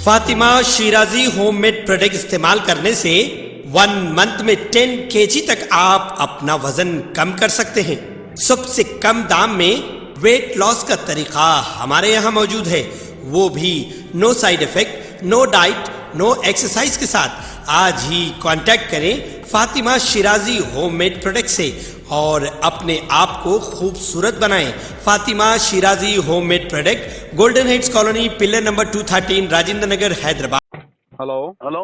Fatima Shirazi homemade product इस्तेमाल करने से 1 मंथ में 10 kg तक आप अपना वजन कम कर सकते हैं। सबसे कम दाम में वेट लॉस का तरीका हमारे यहाँ मौजूद है, वो भी no side effect, no diet, no exercise के साथ। आज ही कांटेक्ट करें फातिमा शिराजी होममेड प्रोडक्ट से और अपने आप को खूबसूरत बनाएं। Fatima Shirazi homemade product, golden heads colony, pillar number 213, Rajendra Nagar, Hyderabad. Hello hello.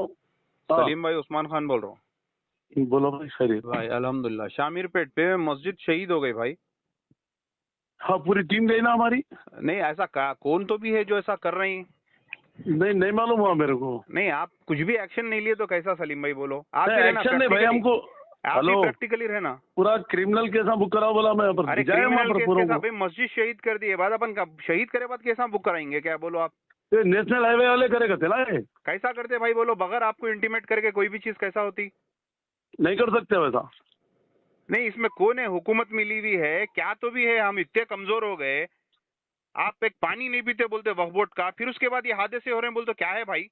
Salim भाई, उस्मान खान बोल रहा हूँ। बोलो भाई। खैरियत भाई अल्हम्दुलिल्लाह। शामीरपेट पे मस्जिद शहीद हो गई भाई। हाँ, पूरी टीम गई ना हमारी। नहीं, ऐसा कौन तो भी है जो ऐसा कर रही है? नहीं मालूम हुआ मेरे को। नहीं, आप कुछ भी एक्शन नहीं लिए तो कैसा सलीम भाई? बोलो आप ही रहना, एक्शन नहीं भाई हमको। आप ही प्रैक्टिकली रहना। पूरा क्रिमिनल केस बुक कराओ बोला मैं। अरे क्रिमिनल केस के साथ भाई मस्जिद शहीद कर दिए, बाद अपन का शहीद करे बाद केस बुक कराएंगे क्या? बोलो आप। ये नेशनल हाईवे वाले करे करते ना। ये कैसा करते भाई? बोलो, बगैर आपको इंटीमेट करके कोई भी चीज कैसा होती? नहीं कर सकते वैसा। नहीं, इसमें कौन है? हुकूमत मिली हुई है क्या? तो भी है, हम इतने कमजोर हो गए। आप एक पानी नहीं पीते बोलते वक्फ बोर्ड का, फिर उसके बाद ये हादसे हो रहे हैं बोलते क्या है भाई?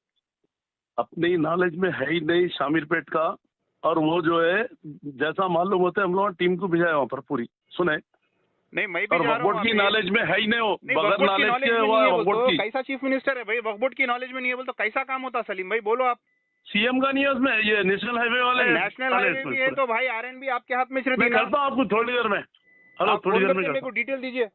अपनी नॉलेज में है ही नहीं शामीरपेट का। और वो जो है जैसा मालूम होता है हम लोग टीम को भेजा है वहाँ पर पूरी। सुने नहीं, मैं भी और जा वक्फ रहा बोर्ड की हूँ। नॉलेज में है ही नहीं। वो नहीं, बगैर वक्फ बोर्ड की नॉलेज नॉलेज के में नहीं है वक्फ बोर्ड बोलते की। कैसा चीफ मिनिस्टर है भाई? वक्फ बोर्ड की नॉलेज में नहीं है बोलते कैसा काम होता सलीम भाई? बोलो आप। सीएम का नहीं है उसमें। ये नेशनल हाईवे वाले नेशनल हाईवे भी है तो भाई आरएनबी आपके हाथ में सिर्फ मैं करता हूँ आपको थोड़ी देर में। हेलो, थोड़ी देर में मेरे को डिटेल दीजिए।